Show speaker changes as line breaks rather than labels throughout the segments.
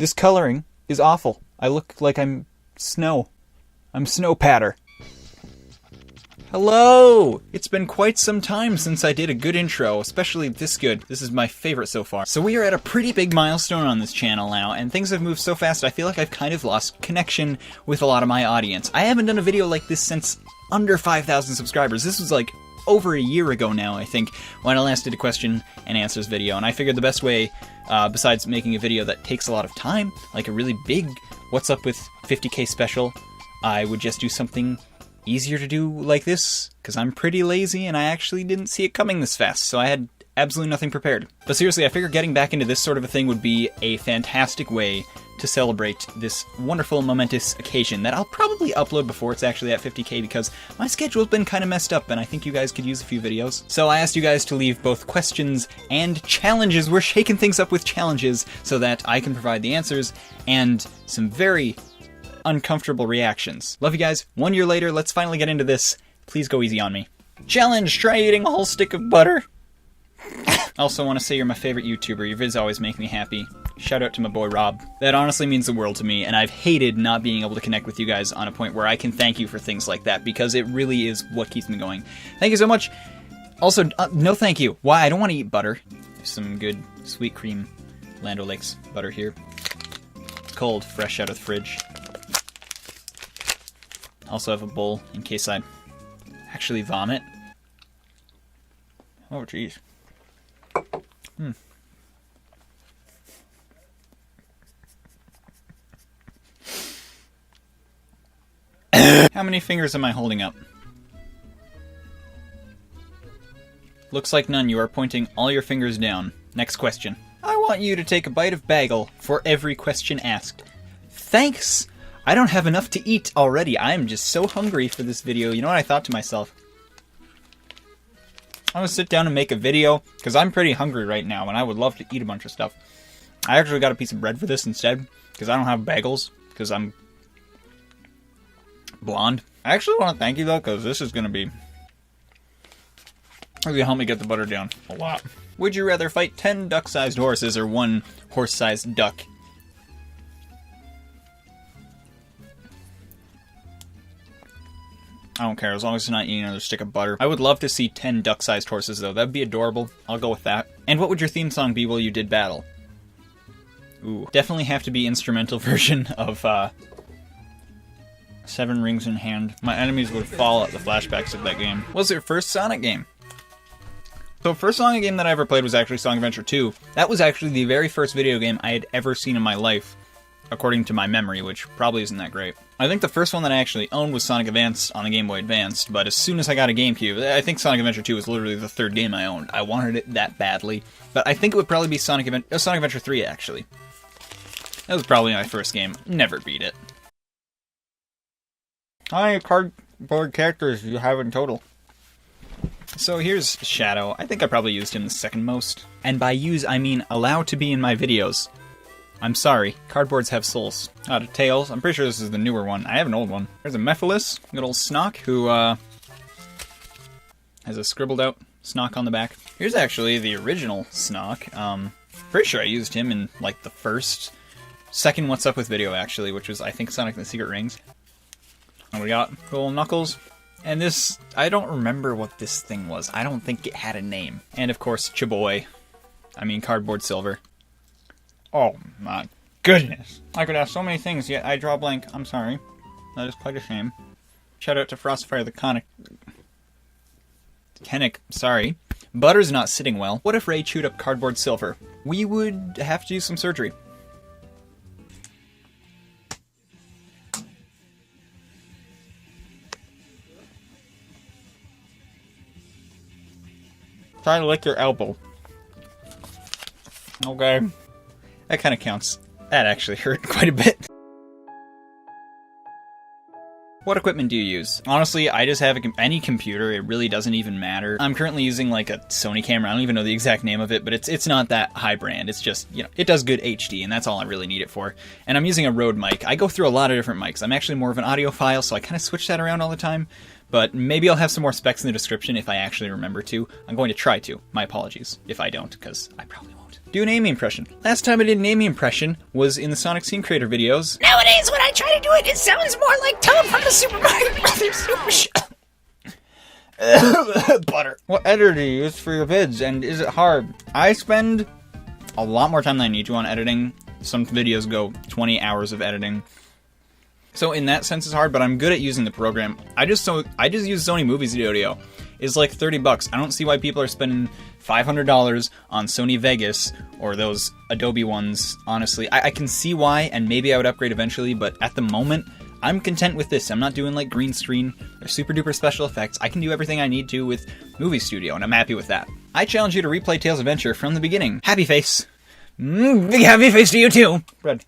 This coloring is awful. I look like I'm snow. I'm snow patter. Hello! It's been quite some time since I did a good intro, especially this good. This is my favorite so far. So we are at a pretty big milestone on this channel now, and things have moved so fast I feel like I've kind of lost connection with a lot of my audience. I haven't done a video like this since under 5,000 subscribers. This was like over a year ago now, I think, when I last did a question and answers video, and I figured the best way, besides making a video that takes a lot of time, like a really big What's Up with 50K special, I would just do something easier to do like this, because I'm pretty lazy and I actually didn't see it coming this fast, so I had absolutely nothing prepared. But seriously, I figured getting back into this sort of a thing would be a fantastic way to celebrate this wonderful, momentous occasion that I'll probably upload before it's actually at 50K, because my schedule's been kind of messed up and I think you guys could use a few videos. So I asked you guys to leave both questions and challenges. We're shaking things up with challenges so that I can provide the answers and some very uncomfortable reactions. Love you guys. 1 year later, let's finally get into this. Please go easy on me. Challenge! Try eating a whole stick of butter. Also want to say you're my favorite YouTuber. Your vids always make me happy. Shout out to my boy Rob. That honestly means the world to me, and I've hated not being able to connect with you guys on a point where I can thank you for things like that, because it really is what keeps me going. Thank you so much. Also, no thank you. Why? I don't want to eat butter. Some good sweet cream Land O'Lakes butter here. It's cold, fresh out of the fridge. Also have a bowl in case I actually vomit. Oh, jeez. How many fingers am I holding up? Looks like none. You are pointing all your fingers down. Next question. I want you to take a bite of bagel for every question asked. Thanks! I don't have enough to eat already. I am just so hungry for this video. You know what I thought to myself? I'm gonna sit down and make a video, because I'm pretty hungry right now, and I would love to eat a bunch of stuff. I actually got a piece of bread for this instead, because I don't have bagels, because I'm blonde. I actually want to thank you, though, because this is gonna help me get the butter down a lot. Would you rather fight 10 duck-sized horses or 1 horse-sized duck? I don't care, as long as it's not eating another stick of butter. I would love to see 10 duck-sized horses, though. That'd be adorable. I'll go with that. And what would your theme song be while you did battle? Ooh. Definitely have to be instrumental version of, 7 Rings in Hand. My enemies would fall at the flashbacks of that game. What was your first Sonic game? So first Sonic game that I ever played was actually Sonic Adventure 2. That was actually the very first video game I had ever seen in my life, according to my memory, which probably isn't that great. I think the first one that I actually owned was Sonic Advance on the Game Boy Advance, but as soon as I got a GameCube, I think Sonic Adventure 2 was literally the 3rd game I owned. I wanted it that badly, but I think it would probably be Sonic Adventure 3, actually. That was probably my first game. Never beat it. How many cardboard characters do you have in total? So here's Shadow. I think I probably used him the second most. And by use, I mean allow to be in my videos. I'm sorry, cardboards have souls. Out of Tails, I'm pretty sure this is the newer one. I have an old one. There's a Mephiles, good old Snock, who has a scribbled out Snock on the back. Here's actually the original Snock. Pretty sure I used him in like the second What's Up with video actually, which was I think Sonic and the Secret Rings. And we got little Knuckles. And this, I don't remember what this thing was. I don't think it had a name. And of course, Chaboy. I mean, Cardboard Silver. Oh my goodness. I could ask so many things, yet I draw a blank. I'm sorry. That is quite a shame. Shout out to Frostfire the Kennick, sorry. Butter's not sitting well. What if Ray chewed up Cardboard Silver? We would have to do some surgery. Try to lick your elbow. Okay. That kind of counts. That actually hurt quite a bit. What equipment do you use? Honestly, I just have any computer. It really doesn't even matter. I'm currently using like a Sony camera. I don't even know the exact name of it, but it's not that high brand. It's just, you know, it does good HD, and that's all I really need it for. And I'm using a Rode mic. I go through a lot of different mics. I'm actually more of an audiophile, so I kind of switch that around all the time. But maybe I'll have some more specs in the description if I actually remember to. I'm going to try to. My apologies if I don't, because I probably won't. Do an Amy impression. Last time I did an Amy impression was in the Sonic Scene Creator videos.
Nowadays, when I try to do it, it sounds more like Tom from the Super Mario Brothers Super Show.
Butter. What editor do you use for your vids, and is it hard? I spend a lot more time than I need to on editing. Some videos go 20 hours of editing. So in that sense it's hard, but I'm good at using the program. I just use Sony Movie Studio. It's like $30. I don't see why people are spending $500 on Sony Vegas or those Adobe ones, honestly. I can see why, and maybe I would upgrade eventually, but at the moment, I'm content with this. I'm not doing like green screen or super duper special effects. I can do everything I need to with Movie Studio, and I'm happy with that. I challenge you to replay Tails Adventure from the beginning. Happy face.
Big happy face to you too.
Bread.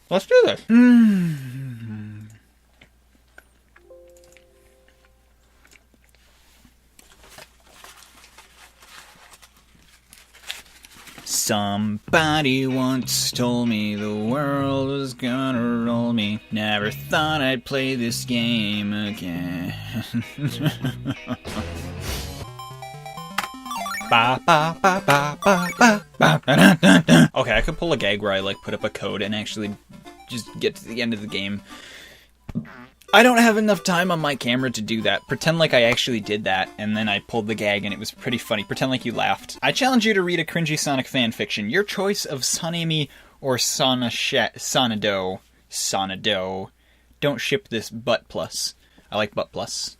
Let's do this. Somebody once told me the world was gonna roll me. Never thought I'd play this game again. Okay, I could pull a gag where I like put up a code and actually just get to the end of the game. I don't have enough time on my camera to do that. Pretend like I actually did that, and then I pulled the gag and it was pretty funny. Pretend like you laughed. I challenge you to read a cringy Sonic fanfiction. Your choice of Sonami or Sonado. Don't ship this butt plus. I like butt plus.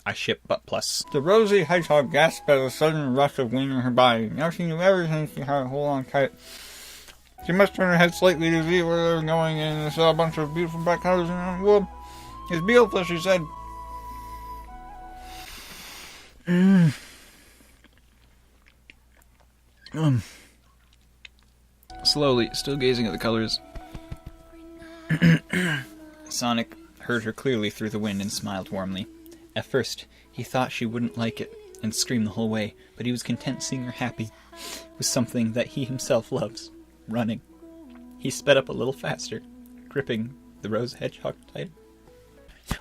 I ship butt plus. The rosy hedgehog gasped at a sudden rush of wind in her body. Now she knew everything she had to hold on tight. She must turn her head slightly to see where they were going, and saw a bunch of beautiful black colors in the wood. It's beautiful, she said. Slowly, still gazing at the colors. Sonic heard her clearly through the wind and smiled warmly. At first, he thought she wouldn't like it and scream the whole way, but he was content seeing her happy with something that he himself loves. Running. He sped up a little faster, gripping the rose hedgehog tight.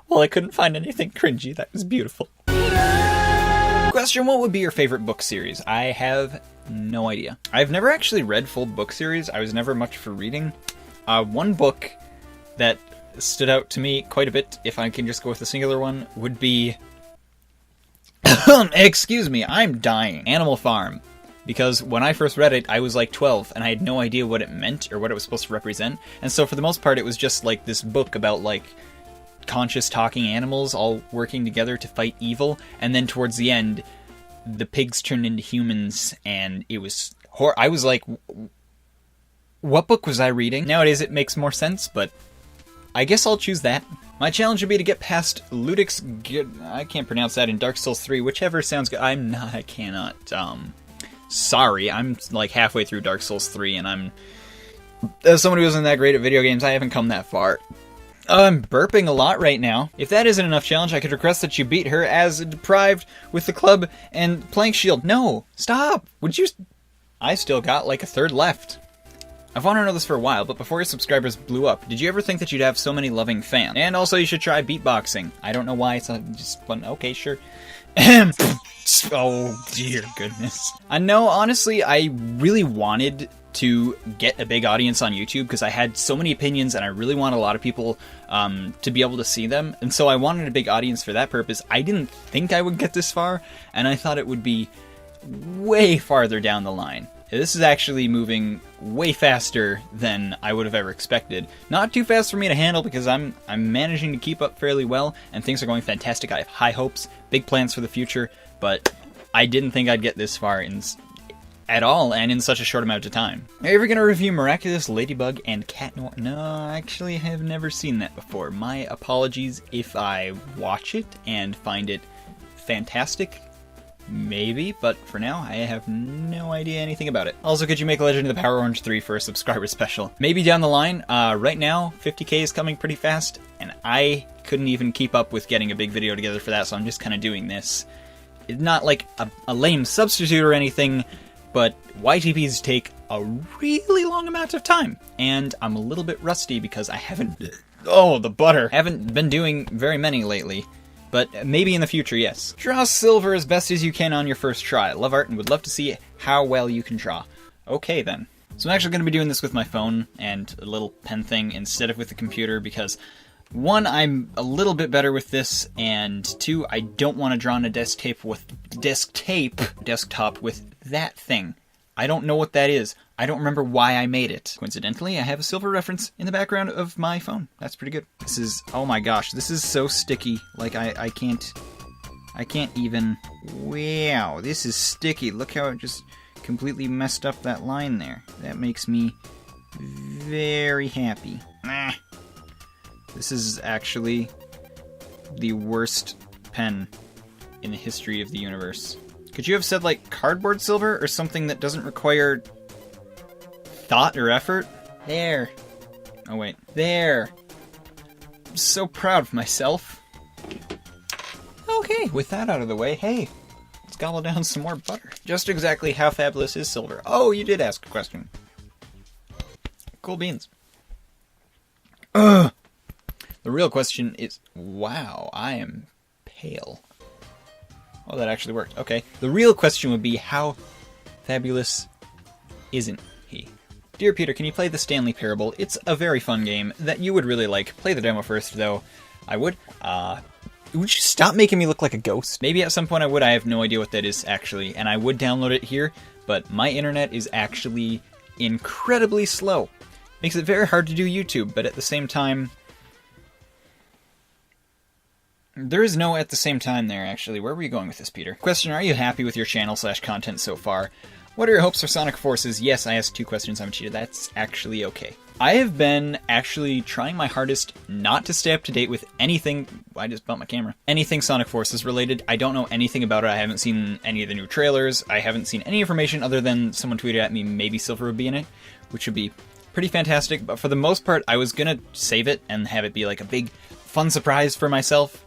Well, I couldn't find anything cringy. That was beautiful. Question, what would be your favorite book series? I have no idea. I've never actually read full book series. I was never much for reading. One book that stood out to me quite a bit, if I can just go with a singular one, would be... Excuse me, I'm dying. Animal Farm. Because when I first read it, I was like 12, and I had no idea what it meant or what it was supposed to represent. And so for the most part, it was just like this book about like conscious talking animals all working together to fight evil. And then towards the end, the pigs turned into humans, and it was I was like, what book was I reading? Nowadays it makes more sense, but I guess I'll choose that. My challenge would be to get past Ludic's... I can't pronounce that in Dark Souls 3, whichever sounds good. I cannot, sorry, I'm like halfway through Dark Souls 3, and I'm... As someone who isn't that great at video games, I haven't come that far. I'm burping a lot right now. If that isn't enough challenge, I could request that you beat her as deprived with the club and plank shield. No, stop! Would you... I still got like a third left. I've wanted to know this for a while, but before your subscribers blew up, did you ever think that you'd have so many loving fans? And also, you should try beatboxing. I don't know why, it's just fun. Okay, sure. Oh, dear goodness. I know, honestly, I really wanted to get a big audience on YouTube because I had so many opinions and I really want a lot of people to be able to see them. And so I wanted a big audience for that purpose. I didn't think I would get this far, and I thought it would be way farther down the line. This is actually moving way faster than I would have ever expected. Not too fast for me to handle because I'm managing to keep up fairly well, and things are going fantastic. I have high hopes, big plans for the future, but I didn't think I'd get this far at all, and in such a short amount of time. Are you ever going to review Miraculous, Ladybug, and Cat Noir? No, actually, I have never seen that before. My apologies if I watch it and find it fantastic. Maybe, but for now, I have no idea anything about it. Also, could you make Legend of the Power Orange 3 for a subscriber special? Maybe down the line. Right now, 50k is coming pretty fast, and I couldn't even keep up with getting a big video together for that, so I'm just kind of doing this. It's not like a lame substitute or anything, but YTPs take a really long amount of time, and I'm a little bit rusty because I haven't... Oh, the butter! Haven't been doing very many lately. but maybe in the future, yes. Draw silver as best as you can on your first try. Love art and would love to see how well you can draw. Okay then. So I'm actually going to be doing this with my phone and a little pen thing instead of with the computer because, one, I'm a little bit better with this, and two, I don't want to draw on a desktop with that thing. I don't know what that is. I don't remember why I made it. Coincidentally, I have a silver reference in the background of my phone. That's pretty good. This is, oh my gosh, this is so sticky. Like, I can't even, wow, this is sticky. Look how it just completely messed up that line there. That makes me very happy. This is actually the worst pen in the history of the universe. Could you have said, like, cardboard silver or something that doesn't require thought or effort? There. Oh, wait. There. I'm so proud of myself. Okay, with that out of the way, hey, let's gobble down some more butter. Just exactly how fabulous is silver? Oh, you did ask a question. Cool beans. Ugh. The real question is, wow, I am pale. Oh, that actually worked. Okay. The real question would be, how fabulous isn't he? Dear Peter, can you play the Stanley Parable? It's a very fun game that you would really like. Play the demo first, though. I would. Would you stop making me look like a ghost? Maybe at some point I would. I have no idea what that is, actually. And I would download it here, but my internet is actually incredibly slow. Makes it very hard to do YouTube, but at the same time... There is no at the same time there, actually. Where were you going with this, Peter? Question, are you happy with your channel/content so far? What are your hopes for Sonic Forces? Yes, I asked 2 questions. I'm cheated. That's actually okay. I have been actually trying my hardest not to stay up to date with anything... I just bumped my camera. Anything Sonic Forces related. I don't know anything about it. I haven't seen any of the new trailers. I haven't seen any information other than someone tweeted at me maybe Silver would be in it, which would be pretty fantastic. But for the most part, I was gonna save it and have it be like a big fun surprise for myself.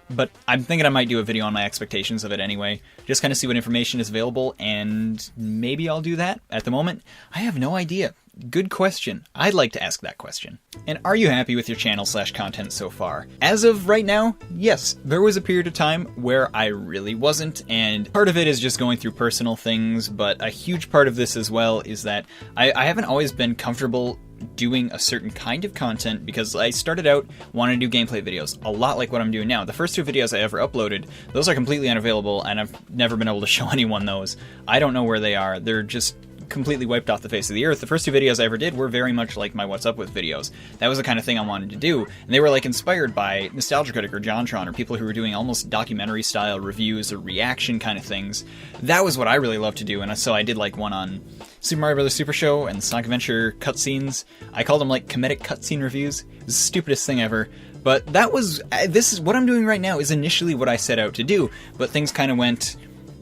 But I'm thinking I might do a video on my expectations of it anyway. Just kind of see what information is available, and maybe I'll do that. At the moment, I have no idea. Good question. I'd like to ask that question. And are you happy with your channel/content so far? As of right now, yes. There was a period of time where I really wasn't, and part of it is just going through personal things, but a huge part of this as well is that I haven't always been comfortable doing a certain kind of content because I started out wanting to do gameplay videos, a lot like what I'm doing now. The first 2 videos I ever uploaded, those are completely unavailable, and I've never been able to show anyone those. I don't know where they are. They're just completely wiped off the face of the earth. The first 2 videos I ever did were very much like my What's Up With videos. That was the kind of thing I wanted to do, and they were like inspired by Nostalgia Critic or JonTron or people who were doing almost documentary style reviews or reaction kind of things. That was what I really loved to do, and so I did like one on Super Mario Bros. Super Show and Sonic Adventure cutscenes. I called them like comedic cutscene reviews. It was the stupidest thing ever. But that was, this is what I'm doing right now is initially what I set out to do, but things kind of went,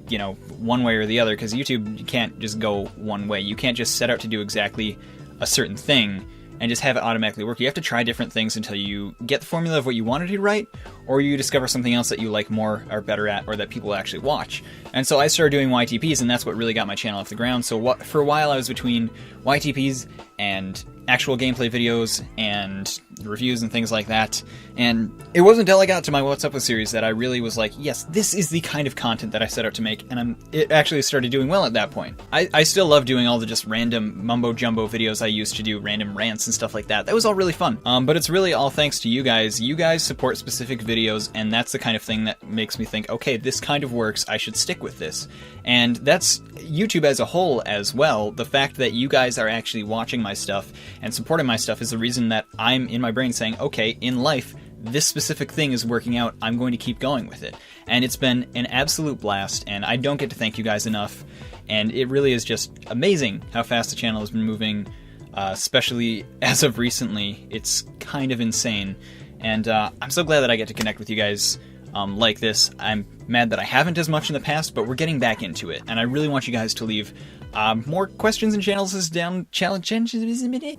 you know, one way or the other, because YouTube, you can't just go one way. You can't just set out to do exactly a certain thing and just have it automatically work. You have to try different things until you get the formula of what you wanted to write, or you discover something else that you like more, or better at, or that people actually watch. And so I started doing YTPs, and that's what really got my channel off the ground. So for a while I was between YTPs and actual gameplay videos and reviews and things like that. And it wasn't until I got to my What's Up With series that I really was like, yes, this is the kind of content that I set out to make, and it actually started doing well at that point. I still love doing all the just random mumbo-jumbo videos I used to do, random rants and stuff like that. That was all really fun. But it's really all thanks to you guys. You guys support specific videos, and that's the kind of thing that makes me think, okay, this kind of works, I should stick with this. And that's YouTube as a whole as well. The fact that you guys are actually watching my stuff and supporting my stuff is the reason that I'm in my brain saying, okay, in life, this specific thing is working out, I'm going to keep going with it. And it's been an absolute blast, and I don't get to thank you guys enough. And it really is just amazing how fast the channel has been moving, especially as of recently. It's kind of insane. And I'm so glad that I get to connect with you guys like this. I'm mad that I haven't as much in the past, but we're getting back into it. And I really want you guys to leave more questions and challenges down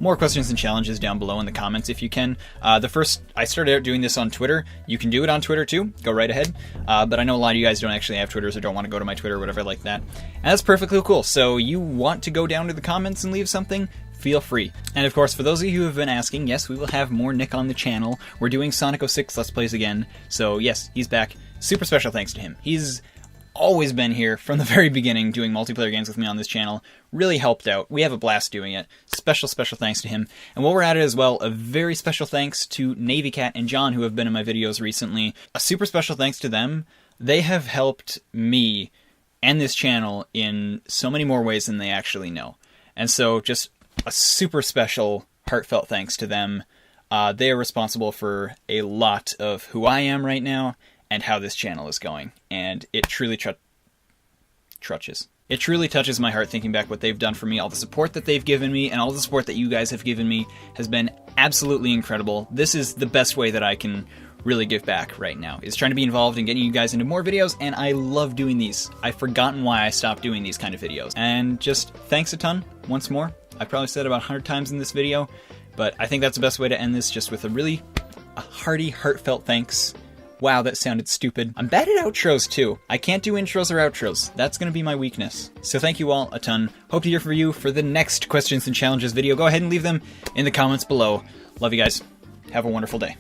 more questions and challenges down below in the comments if you can. I started out doing this on Twitter. You can do it on Twitter too. Go right ahead. But I know a lot of you guys don't actually have Twitters or don't want to go to my Twitter or whatever like that. And that's perfectly cool. So you want to go down to the comments and leave something? feel free. And of course, for those of you who have been asking, yes, we will have more Nick on the channel. We're doing Sonic 06 Let's Plays again, so yes, he's back. Super special thanks to him. He's always been here from the very beginning doing multiplayer games with me on this channel. Really helped out. We have a blast doing it. Special thanks to him. And while we're at it as well, a very special thanks to Navy Cat and John, who have been in my videos recently. A super special thanks to them. They have helped me and this channel in so many more ways than they actually know. And so just a super special, heartfelt thanks to them. They are responsible for a lot of who I am right now and how this channel is going. And it truly It truly touches my heart thinking back what they've done for me. All the support that they've given me and all the support that you guys have given me has been absolutely incredible. This is the best way that I can really give back right now, is trying to be involved in getting you guys into more videos, and I love doing these. I've forgotten why I stopped doing these kind of videos. And just thanks a ton once more. I probably said it about 100 times in this video, but I think that's the best way to end this, just with a hearty, heartfelt thanks. Wow, that sounded stupid. I'm bad at outros too. I can't do intros or outros. That's gonna be my weakness. So thank you all a ton. Hope to hear from you for the next questions and challenges video. Go ahead and leave them in the comments below. Love you guys. Have a wonderful day.